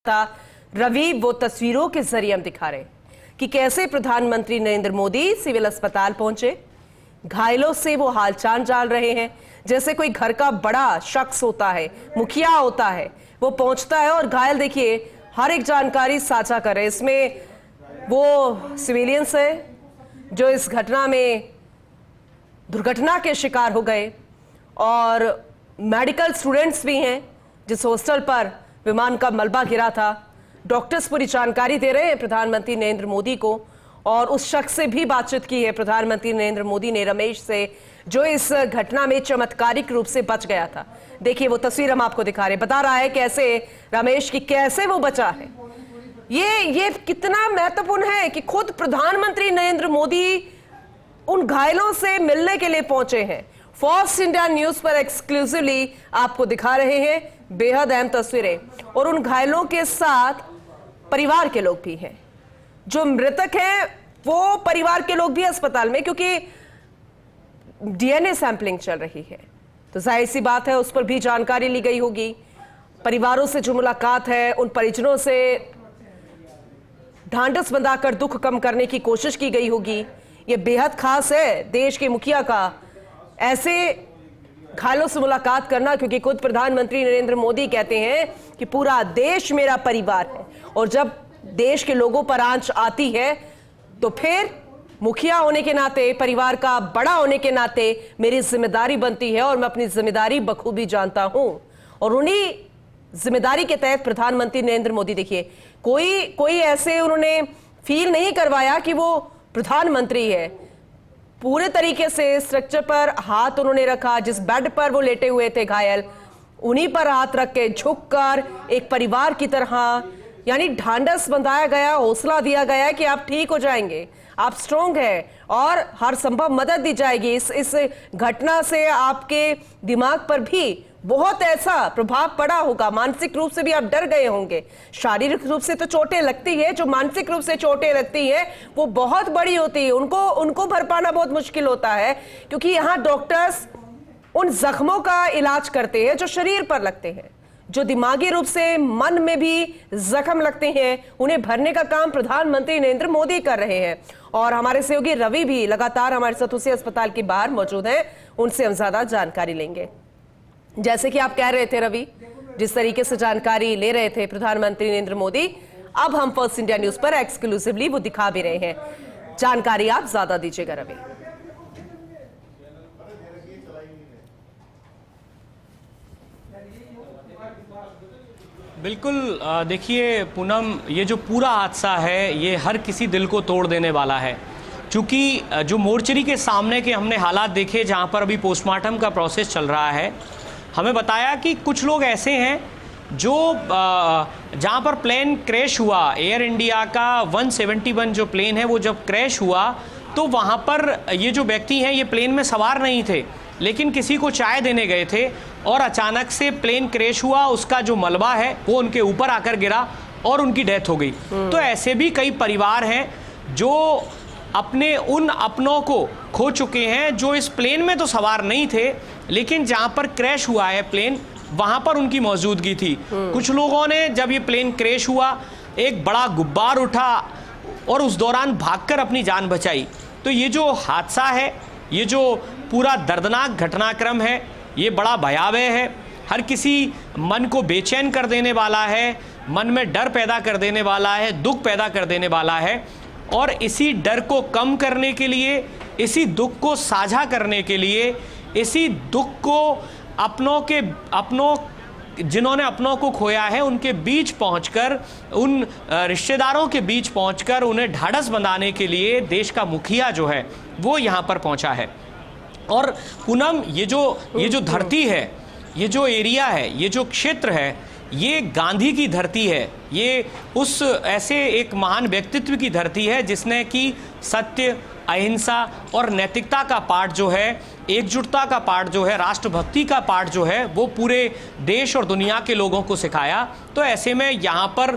था रवि, वो तस्वीरों के जरिए हम दिखा रहे कि कैसे प्रधानमंत्री नरेंद्र मोदी सिविल अस्पताल पहुंचे। घायलों से वो हालचाल जान रहे हैं जैसे कोई घर का बड़ा शख्स होता है, मुखिया होता है, वो पहुंचता है और घायल देखिए हर एक जानकारी साझा कर रहे हैं। इसमें वो सिविलियंस है जो इस घटना में दुर्घटना के शिकार हो गए और मेडिकल स्टूडेंट्स भी हैं जिस हॉस्टल पर विमान का मलबा गिरा था। डॉक्टर्स पूरी जानकारी दे रहे हैं प्रधानमंत्री नरेंद्र मोदी को और उस शख्स से भी बातचीत की है प्रधानमंत्री नरेंद्र मोदी ने, रमेश से, जो इस घटना में चमत्कारिक रूप से बच गया था। देखिए वो तस्वीर हम आपको दिखा रहे हैं, बता रहा है कैसे रमेश की कैसे वो बचा है। ये कितना महत्वपूर्ण है कि खुद प्रधानमंत्री नरेंद्र मोदी उन घायलों से मिलने के लिए पहुंचे हैं। फॉक्स इंडिया न्यूज पर एक्सक्लूसिवली आपको दिखा रहे हैं बेहद अहम तस्वीरें और उन घायलों के साथ परिवार के लोग भी हैं। जो मृतक हैं वो परिवार के लोग भी अस्पताल में, क्योंकि डीएनए सैंपलिंग चल रही है तो जाहिर सी बात है उस पर भी जानकारी ली गई होगी। परिवारों से जो मुलाकात है, उन परिजनों से ढांढस बंधाकर दुख कम करने की कोशिश की गई होगी। ये बेहद खास है देश के मुखिया का ऐसे घायलों से मुलाकात करना, क्योंकि खुद प्रधानमंत्री नरेंद्र मोदी कहते हैं कि पूरा देश मेरा परिवार है और जब देश के लोगों पर आंच आती है तो फिर मुखिया होने के नाते, परिवार का बड़ा होने के नाते मेरी जिम्मेदारी बनती है और मैं अपनी जिम्मेदारी बखूबी जानता हूं। और उन्हीं जिम्मेदारी के तहत प्रधानमंत्री नरेंद्र मोदी देखिए कोई ऐसे उन्होंने फील नहीं करवाया कि वो प्रधानमंत्री है। पूरे तरीके से स्ट्रक्चर पर हाथ उन्होंने रखा, जिस बेड पर वो लेटे हुए थे घायल, उन्हीं पर हाथ रख के झुककर एक परिवार की तरह, यानी ढांढस बंधाया गया, हौसला दिया गया कि आप ठीक हो जाएंगे, आप स्ट्रांग हैं और हर संभव मदद दी जाएगी। इस घटना से आपके दिमाग पर भी बहुत ऐसा प्रभाव पड़ा होगा, मानसिक रूप से भी आप डर गए होंगे। शारीरिक रूप से तो चोटें लगती है, जो मानसिक रूप से चोटें लगती हैं वो बहुत बड़ी होती है, उनको भर पाना बहुत मुश्किल होता है, क्योंकि यहाँ डॉक्टर्स उन जख्मों का इलाज करते हैं जो शरीर पर लगते हैं, जो दिमागी रूप से मन में भी जख्म लगते हैं, उन्हें भरने का काम प्रधानमंत्री नरेंद्र मोदी कर रहे हैं। और हमारे सहयोगी रवि भी लगातार हमारे साथ उसी अस्पताल के बाहर मौजूद हैं, उनसे हम ज्यादा जानकारी लेंगे। जैसे कि आप कह रहे थे रवि, जिस तरीके से जानकारी ले रहे थे प्रधानमंत्री नरेंद्र मोदी, अब हम फर्स्ट इंडिया न्यूज पर एक्सक्लूसिवली वो दिखा भी रहे हैं। जानकारी आप ज्यादा दीजिएगा रवि। बिल्कुल, देखिए पूनम, ये जो पूरा हादसा है ये हर किसी दिल को तोड़ देने वाला है, क्योंकि जो मोर्चरी के सामने के हमने हालात देखे जहाँ पर अभी पोस्टमार्टम का प्रोसेस चल रहा है, हमें बताया कि कुछ लोग ऐसे हैं जो जहाँ पर प्लेन क्रैश हुआ, एयर इंडिया का 171 जो प्लेन है वो जब क्रैश हुआ तो वहाँ पर ये जो व्यक्ति हैं ये प्लेन में सवार नहीं थे, लेकिन किसी को चाय देने गए थे और अचानक से प्लेन क्रैश हुआ, उसका जो मलबा है वो उनके ऊपर आकर गिरा और उनकी डेथ हो गई। तो ऐसे भी कई परिवार हैं जो अपने उन अपनों को खो चुके हैं जो इस प्लेन में तो सवार नहीं थे, लेकिन जहां पर क्रैश हुआ है प्लेन वहां पर उनकी मौजूदगी थी। कुछ लोगों ने जब ये प्लेन क्रैश हुआ एक बड़ा गुब्बार उठा और उस दौरान भागकर अपनी जान बचाई। तो ये जो हादसा है, ये जो पूरा दर्दनाक घटनाक्रम है, ये बड़ा भयावह है, हर किसी मन को बेचैन कर देने वाला है, मन में डर पैदा कर देने वाला है, दुख पैदा कर देने वाला है। और इसी डर को कम करने के लिए, इसी दुख को साझा करने के लिए, इसी दुख को अपनों जिन्होंने अपनों को खोया है उनके बीच पहुंचकर, उन रिश्तेदारों के बीच पहुंचकर उन्हें ढाढ़स बंधाने के लिए देश का मुखिया जो है वो यहाँ पर पहुंचा है। और पूनम, ये जो धरती है, ये जो एरिया है, ये जो क्षेत्र है, ये गांधी की धरती है। ये उस ऐसे एक महान व्यक्तित्व की धरती है जिसने कि सत्य, अहिंसा और नैतिकता का पाठ जो है, एकजुटता का पाठ जो है, राष्ट्रभक्ति का पाठ जो है वो पूरे देश और दुनिया के लोगों को सिखाया। तो ऐसे में यहाँ पर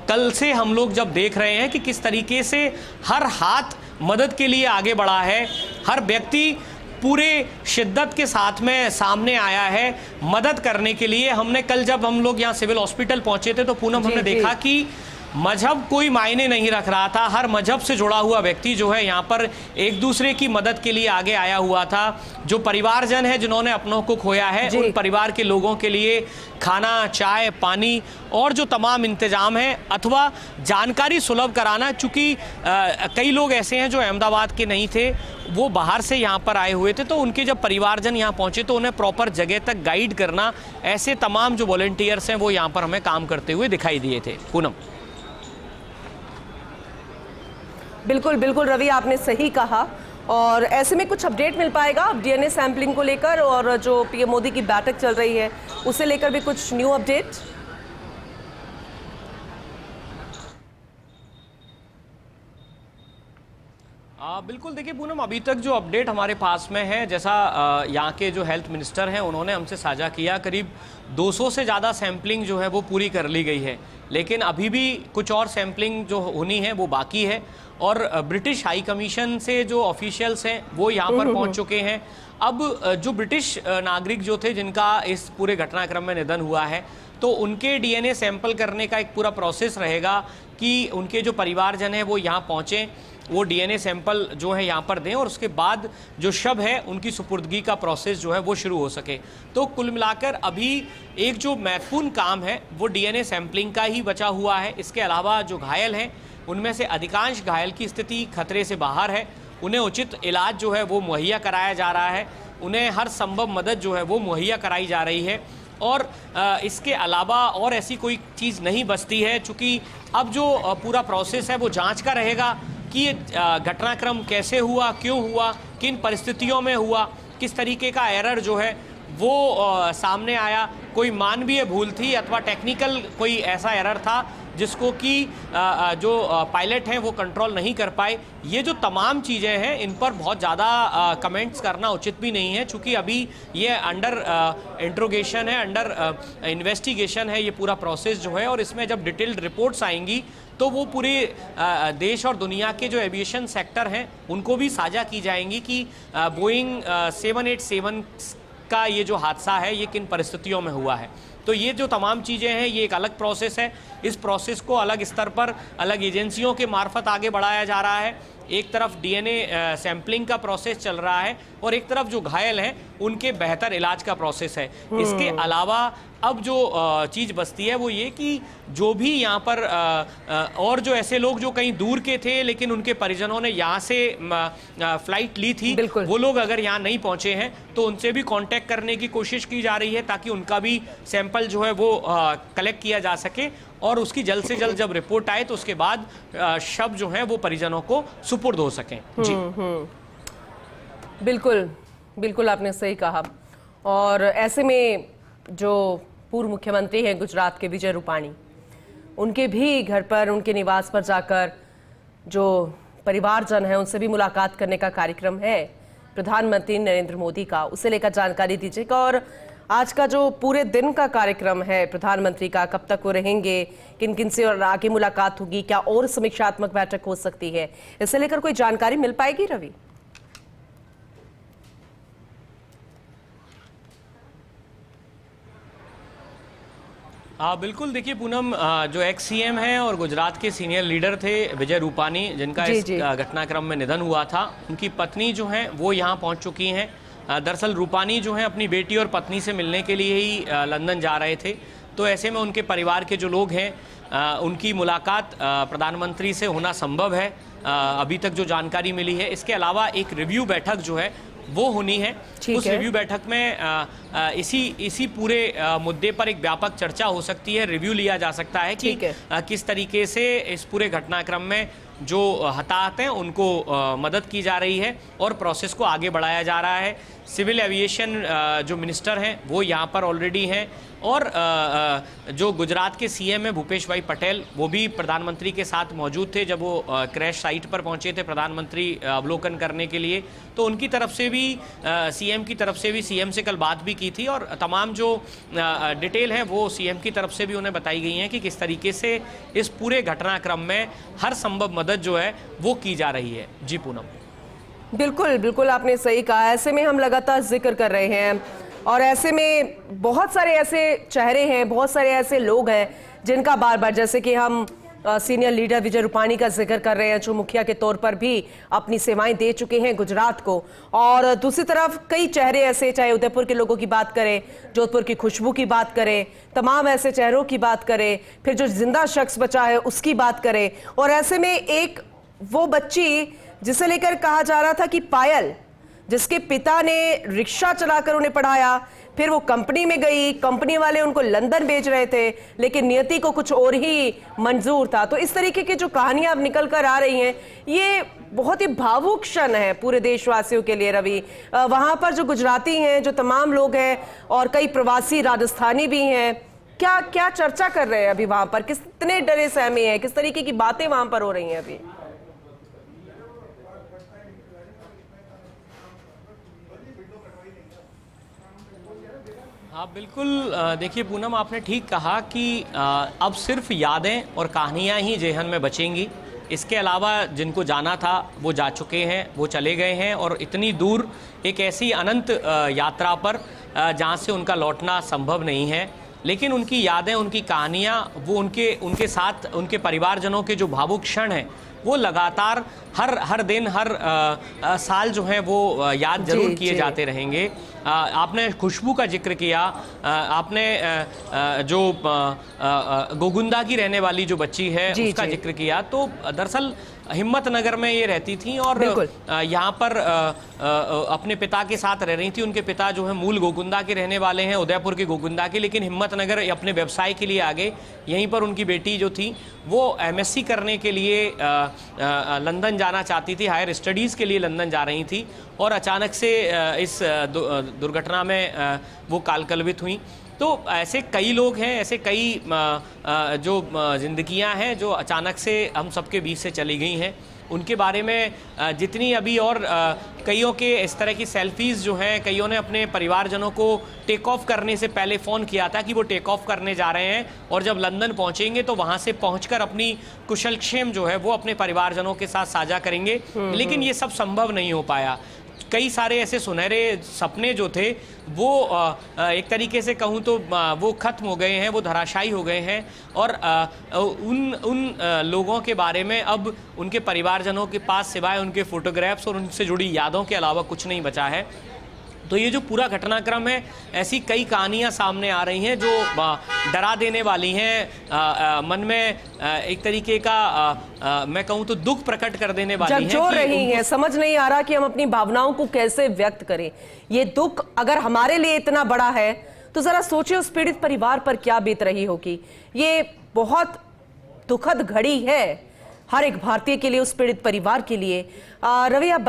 कल से हम लोग जब देख रहे हैं कि किस तरीके से हर हाथ मदद के लिए आगे बढ़ा है, हर व्यक्ति पूरे शिद्दत के साथ में सामने आया है मदद करने के लिए। हमने कल जब हम लोग यहाँ सिविल हॉस्पिटल पहुंचे थे तो पूनम हमने देखा कि मजहब कोई मायने नहीं रख रहा था, हर मजहब से जुड़ा हुआ व्यक्ति जो है यहाँ पर एक दूसरे की मदद के लिए आगे आया हुआ था। जो परिवारजन है जिन्होंने अपनों को खोया है, उन परिवार के लोगों के लिए खाना, चाय, पानी और जो तमाम इंतजाम है अथवा जानकारी सुलभ कराना, चूँकि कई लोग ऐसे हैं जो अहमदाबाद के नहीं थे, वो बाहर से यहाँ पर आए हुए थे, तो उनके जब परिवारजन यहाँ पहुँचे तो उन्हें प्रॉपर जगह तक गाइड करना, ऐसे तमाम जो वॉलंटियर्स हैं वो यहाँ पर हमें काम करते हुए दिखाई दिए थे। पूनम। बिल्कुल बिल्कुल रवि, आपने सही कहा। और ऐसे में कुछ अपडेट मिल पाएगा डीएनए सैंपलिंग को लेकर, और जो पीएम मोदी की बैठक चल रही है उसे लेकर भी कुछ न्यू अपडेट? बिल्कुल, देखिए पूनम, अभी तक जो अपडेट हमारे पास में है, जैसा यहाँ के जो हेल्थ मिनिस्टर हैं उन्होंने हमसे साझा किया, करीब 200 से ज़्यादा सैंपलिंग जो है वो पूरी कर ली गई है, लेकिन अभी भी कुछ और सैंपलिंग जो होनी है वो बाकी है। और ब्रिटिश हाई कमीशन से जो ऑफिशियल्स हैं वो यहाँ पर पहुँच चुके हैं। अब जो ब्रिटिश नागरिक जो थे जिनका इस पूरे घटनाक्रम में निधन हुआ है, तो उनके डीएनए सैंपल करने का एक पूरा प्रोसेस रहेगा कि उनके जो परिवारजन हैं वो यहाँ पहुँचें, वो डीएनए सैंपल जो है यहाँ पर दें और उसके बाद जो शव है उनकी सुपुर्दगी का प्रोसेस जो है वो शुरू हो सके। तो कुल मिलाकर अभी एक जो महत्वपूर्ण काम है वो डीएनए सैंपलिंग का ही बचा हुआ है। इसके अलावा जो घायल हैं उनमें से अधिकांश घायल की स्थिति खतरे से बाहर है, उन्हें उचित इलाज जो है वो मुहैया कराया जा रहा है, उन्हें हर संभव मदद जो है वो मुहैया कराई जा रही है। और इसके अलावा और ऐसी कोई चीज़ नहीं बचती है, चूँकि अब जो पूरा प्रोसेस है वो जांच का रहेगा कि ये घटनाक्रम कैसे हुआ, क्यों हुआ, किन परिस्थितियों में हुआ, किस तरीके का एरर जो है वो सामने आया, कोई मानवीय भूल थी अथवा टेक्निकल कोई ऐसा एरर था जिसको कि जो पायलट हैं वो कंट्रोल नहीं कर पाए। ये जो तमाम चीज़ें हैं इन पर बहुत ज़्यादा कमेंट्स करना उचित भी नहीं है, चूँकि अभी ये अंडर इंट्रोगेशन है, अंडर इन्वेस्टिगेशन है ये पूरा प्रोसेस जो है, और इसमें जब डिटेल्ड रिपोर्ट्स आएंगी तो वो पूरे देश और दुनिया के जो एविएशन सेक्टर हैं उनको भी साझा की जाएंगी कि बोइंग 787 का ये जो हादसा है ये किन परिस्थितियों में हुआ है। तो ये जो तमाम चीज़ें हैं ये एक अलग प्रोसेस है, इस प्रोसेस को अलग स्तर पर अलग एजेंसियों के मार्फत आगे बढ़ाया जा रहा है। एक तरफ डीएनए सैंपलिंग का प्रोसेस चल रहा है और एक तरफ जो घायल हैं उनके बेहतर इलाज का प्रोसेस है। इसके अलावा अब जो चीज़ बचती है वो ये कि जो भी यहाँ पर और जो ऐसे लोग जो कहीं दूर के थे लेकिन उनके परिजनों ने यहाँ से फ्लाइट ली थी, वो लोग अगर यहाँ नहीं पहुँचे हैं तो उनसे भी कांटेक्ट करने की कोशिश की जा रही है ताकि उनका भी सैंपल जो है वो कलेक्ट किया जा सके और उसकी जल्द से जल्द जब रिपोर्ट आए तो उसके बाद शव जो है वो परिजनों को सुपुर्द हो सकें। जी बिल्कुल बिल्कुल, आपने सही कहा। और ऐसे में जो पूर्व मुख्यमंत्री हैं गुजरात के विजय रूपाणी, उनके भी घर पर, उनके निवास पर जाकर जो परिवारजन है उनसे भी मुलाकात करने का कार्यक्रम है प्रधानमंत्री नरेंद्र मोदी का, उसे लेकर जानकारी दीजिएगा। और आज का जो पूरे दिन का कार्यक्रम है प्रधानमंत्री का, कब तक वो रहेंगे, किन किन से और आगे मुलाकात होगी, क्या और समीक्षात्मक बैठक हो सकती है, इसे लेकर कोई जानकारी मिल पाएगी रवि? बिल्कुल, देखिए पूनम, जो एक्स सीएम हैं और गुजरात के सीनियर लीडर थे विजय रूपाणी, जिनका इस घटनाक्रम में निधन हुआ था, उनकी पत्नी जो हैं वो यहाँ पहुँच चुकी हैं। दरअसल रूपाणी जो हैं अपनी बेटी और पत्नी से मिलने के लिए ही लंदन जा रहे थे, तो ऐसे में उनके परिवार के जो लोग हैं उनकी मुलाकात प्रधानमंत्री से होना संभव है, अभी तक जो जानकारी मिली है। इसके अलावा एक रिव्यू बैठक जो है वो होनी है। उस रिव्यू बैठक में इसी पूरे मुद्दे पर एक व्यापक चर्चा हो सकती है, रिव्यू लिया जा सकता है कि किस तरीके से इस पूरे घटनाक्रम में जो हताहत हैं उनको मदद की जा रही है और प्रोसेस को आगे बढ़ाया जा रहा है। सिविल एविएशन जो मिनिस्टर हैं वो यहाँ पर ऑलरेडी हैं और जो गुजरात के सीएम हैं भूपेश भाई पटेल, वो भी प्रधानमंत्री के साथ मौजूद थे जब वो क्रैश साइट पर पहुंचे थे प्रधानमंत्री अवलोकन करने के लिए। तो उनकी तरफ से भी सीएम की तरफ से भी सीएम से कल बात भी की थी और तमाम जो डिटेल है वो सीएम की तरफ से भी उन्हें बताई गई हैं कि किस तरीके से इस पूरे घटनाक्रम में हर संभव मदद जो है वो की जा रही है। जी पूनम। बिल्कुल बिल्कुल, आपने सही कहा। ऐसे में हम लगातार जिक्र कर रहे हैं और ऐसे में बहुत सारे ऐसे चेहरे हैं, बहुत सारे ऐसे लोग हैं जिनका बार बार, जैसे कि हम सीनियर लीडर विजय रूपाणी का जिक्र कर रहे हैं, जो मुखिया के तौर पर भी अपनी सेवाएं दे चुके हैं गुजरात को। और दूसरी तरफ कई चेहरे ऐसे, चाहे उदयपुर के लोगों की बात करें, जोधपुर की खुशबू की बात करें, तमाम ऐसे चेहरों की बात करें, फिर जो जिंदा शख्स बचा है उसकी बात करें। और ऐसे में एक वो बच्ची जिसे लेकर कहा जा रहा था कि पायल, जिसके पिता ने रिक्शा चलाकर उन्हें पढ़ाया, फिर वो कंपनी में गई, कंपनी वाले उनको लंदन भेज रहे थे, लेकिन नियति को कुछ और ही मंजूर था। तो इस तरीके की जो कहानियां अब निकल कर आ रही हैं, ये बहुत ही भावुक क्षण है पूरे देशवासियों के लिए। रवि, वहां पर जो गुजराती हैं, जो तमाम लोग हैं और कई प्रवासी राजस्थानी भी हैं, क्या क्या चर्चा कर रहे हैं अभी वहां पर? कितने डरे सहमे हैं, किस तरीके की बातें वहां पर हो रही हैं अभी? हाँ बिल्कुल, देखिए पूनम, आपने ठीक कहा कि अब सिर्फ यादें और कहानियाँ ही जेहन में बचेंगी। इसके अलावा जिनको जाना था वो जा चुके हैं, वो चले गए हैं, और इतनी दूर एक ऐसी अनंत यात्रा पर जहाँ से उनका लौटना संभव नहीं है। लेकिन उनकी यादें, उनकी कहानियाँ, वो उनके साथ उनके परिवारजनों के जो भावुक क्षण हैं, वो लगातार हर दिन, हर साल जो है वो याद जरूर किए जाते रहेंगे। आपने खुशबू का जिक्र किया, आपने जो गोगुंदा की रहने वाली जो बच्ची है उसका जिक्र किया। तो दरअसल हिम्मतनगर में ये रहती थी और यहाँ पर अपने पिता के साथ रह रही थी। उनके पिता जो है मूल गोगुंदा के रहने वाले हैं, उदयपुर के गोगुंदा के, लेकिन हिम्मतनगर अपने व्यवसाय के लिए आ गए। यहीं पर उनकी बेटी जो थी वो एमएससी करने के लिए लंदन जाना चाहती थी, हायर स्टडीज़ के लिए लंदन जा रही थी, और अचानक से इस दुर्घटना में वो कालकलवित हुई। तो ऐसे कई लोग हैं, ऐसे कई जो जिंदगियां हैं जो अचानक से हम सबके बीच से चली गई हैं। उनके बारे में जितनी अभी और कईयों के इस तरह की सेल्फीज़ जो हैं, कईयों ने अपने परिवारजनों को टेक ऑफ करने से पहले फ़ोन किया था कि वो टेक ऑफ करने जा रहे हैं और जब लंदन पहुंचेंगे तो वहां से पहुंचकर अपनी कुशलक्षेम जो है वो अपने परिवारजनों के साथ साझा करेंगे। लेकिन ये सब संभव नहीं हो पाया। कई सारे ऐसे सुनहरे सपने जो थे वो एक तरीके से कहूँ तो वो ख़त्म हो गए हैं, वो धराशायी हो गए हैं। और उन लोगों के बारे में अब उनके परिवारजनों के पास सिवाय उनके फ़ोटोग्राफ्स और उनसे जुड़ी यादों के अलावा कुछ नहीं बचा है। तो ये जो पूरा घटनाक्रम है, ऐसी कई कहानियां सामने आ रही हैं जो डरा देने वाली हैं, मन में एक तरीके का मैं कहूँ तो दुख प्रकट कर देने वाली हैं। झकझोर रही हैं, समझ नहीं आ रहा कि हम अपनी भावनाओं को कैसे व्यक्त करें। ये दुख अगर हमारे लिए इतना बड़ा है तो जरा सोचिए उस पीड़ित परिवार पर क्या बीत रही होगी। ये बहुत दुखद घड़ी है हर एक भारतीय के लिए, उस पीड़ित परिवार के लिए। रवि, आप